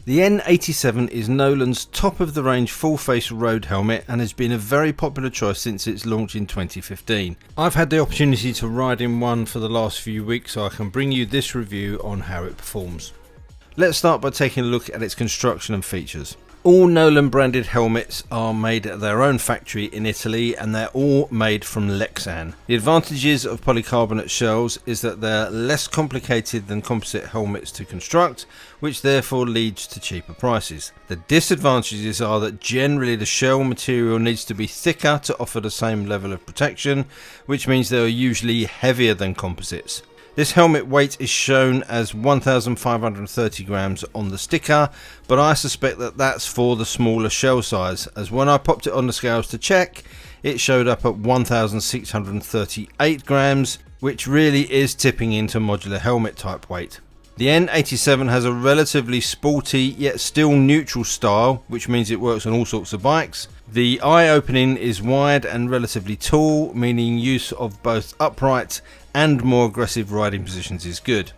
The N87 is Nolan's top of the range full face road helmet and has been a very popular choice since its launch in 2015. I've had the opportunity to ride in one for the last few weeks, so I can bring you this review on how it performs. Let's start by taking a look at its construction and features. All Nolan branded helmets are made at their own factory in Italy and they're all made from Lexan. The advantages of polycarbonate shells is that they're less complicated than composite helmets to construct, which therefore leads to cheaper prices. The disadvantages are that generally the shell material needs to be thicker to offer the same level of protection, which means they are usually heavier than composites. This helmet weight is shown as 1,530 grams on the sticker, but I suspect that that's for the smaller shell size, as when I popped it on the scales to check, it showed up at 1,638 grams, which really is tipping into modular helmet type weight. The N87 has a relatively sporty yet still neutral style, which means it works on all sorts of bikes. The eye opening is wide and relatively tall, meaning use of both upright and more aggressive riding positions is good.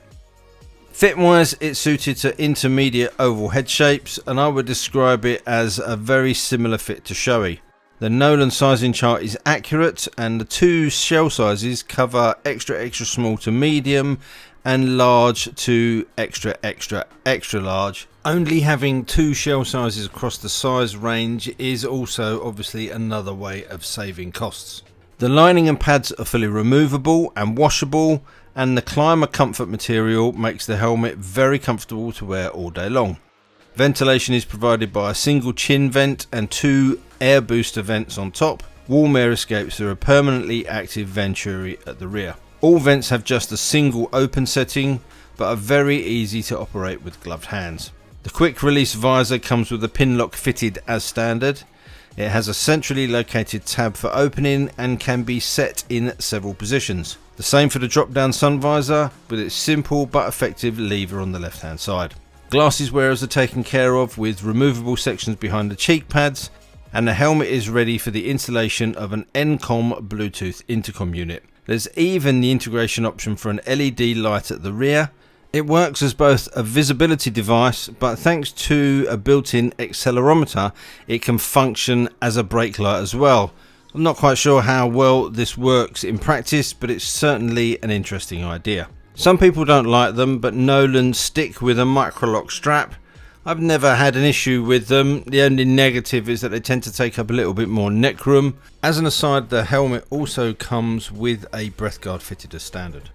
Fit wise, it's suited to intermediate oval head shapes, and I would describe it as a very similar fit to Shoei. The Nolan sizing chart is accurate and the two shell sizes cover extra small to medium and large to extra large. Only having two shell sizes across the size range is also obviously another way of saving costs. The lining and pads are fully removable and washable, and the climber comfort material makes the helmet very comfortable to wear all day long. Ventilation is provided by a single chin vent and two air booster vents on top. Warm air escapes through a permanently active venturi at the rear. All vents have just a single open setting, but are very easy to operate with gloved hands. The quick release visor comes with a pin lock fitted as standard. It has a centrally located tab for opening and can be set in several positions. The same for the drop down sun visor with its simple but effective lever on the left hand side. Glasses wearers are taken care of with removable sections behind the cheek pads, and the helmet is ready for the installation of an NCOM Bluetooth intercom unit. There's even the integration option for an LED light at the rear. It works as both a visibility device, but thanks to a built-in accelerometer, it can function as a brake light as well. I'm not quite sure how well this works in practice, but it's certainly an interesting idea. Some people don't like them, but Nolan stick with a microlock strap. I've never had an issue with them. The only negative is that they tend to take up a little bit more neck room. As an aside, the helmet also comes with a breath guard fitted as standard.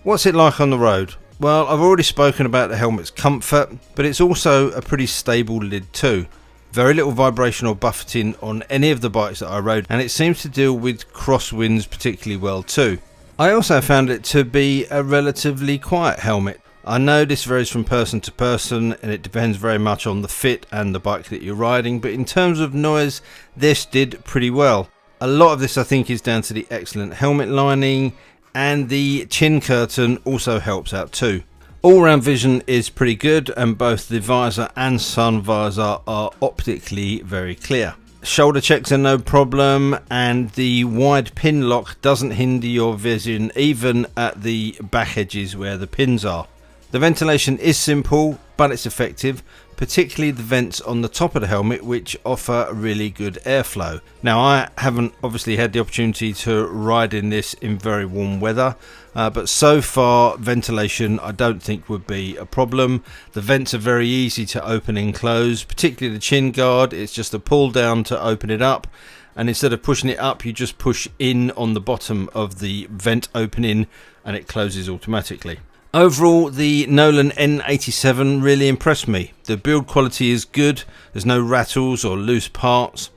What's it like on the road? Well, I've already spoken about the helmet's comfort, but it's also a pretty stable lid too. Very little vibration or buffeting on any of the bikes that I rode, and it seems to deal with crosswinds particularly well too. I also found it to be a relatively quiet helmet. I know this varies from person to person and it depends very much on the fit and the bike that you're riding, but in terms of noise, this did pretty well. A lot of this I think is down to the excellent helmet lining, and the chin curtain also helps out too. All round vision is pretty good, and both the visor and sun visor are optically very clear. Shoulder checks are no problem, and the wide pin lock doesn't hinder your vision even at the back edges where the pins are. The ventilation is simple, but it's effective, particularly the vents on the top of the helmet, which offer really good airflow. Now, I haven't obviously had the opportunity to ride in this in very warm weather, but so far ventilation I don't think would be a problem. The vents are very easy to open and close, particularly the chin guard. It's just a pull down to open it up, and instead of pushing it up, you just push in on the bottom of the vent opening and it closes automatically. Overall, the Nolan N87 really impressed me. The build quality is good, there's no rattles or loose parts,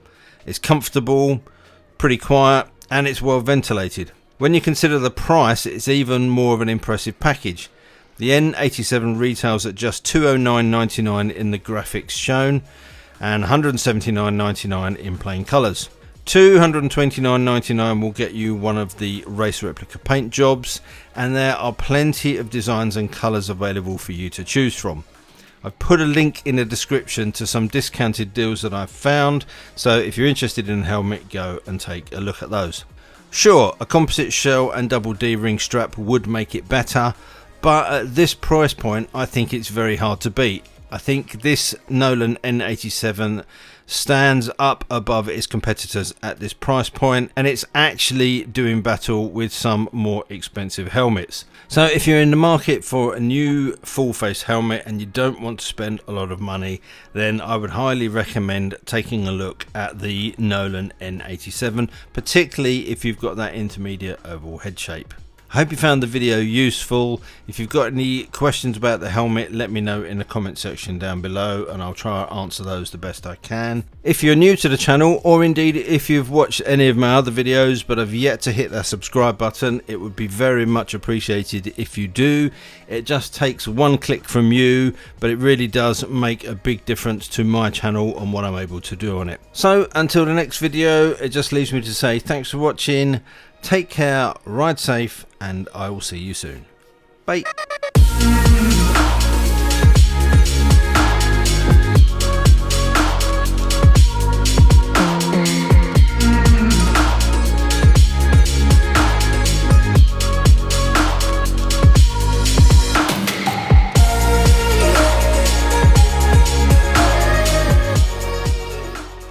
it's comfortable, pretty quiet, and it's well ventilated. When you consider the price, it's even more of an impressive package. The N87 retails at just $209.99 in the graphics shown and $179.99 in plain colours. $229.99 will get you one of the race replica paint jobs, and there are plenty of designs and colours available for you to choose from. I've put a link in the description to some discounted deals that I've found, so if you're interested in a helmet, go and take a look at those. Sure, a composite shell and double D-ring strap would make it better, but at this price point I think it's very hard to beat. I think this Nolan N87 stands up above its competitors at this price point, and it's actually doing battle with some more expensive helmets. So if you're in the market for a new full face helmet and you don't want to spend a lot of money, then I would highly recommend taking a look at the Nolan N87, particularly if you've got that intermediate oval head shape. I hope you found the video useful. If you've got any questions about the helmet, let me know in the comment section down below and I'll try to answer those the best I can. If you're new to the channel, or indeed if you've watched any of my other videos but have yet to hit that subscribe button, it would be very much appreciated if you do. It just takes one click from you, but it really does make a big difference to my channel and what I'm able to do on it. So until the next video, it just leaves me to say thanks for watching. Take care, ride safe, and I will see you soon. Bye.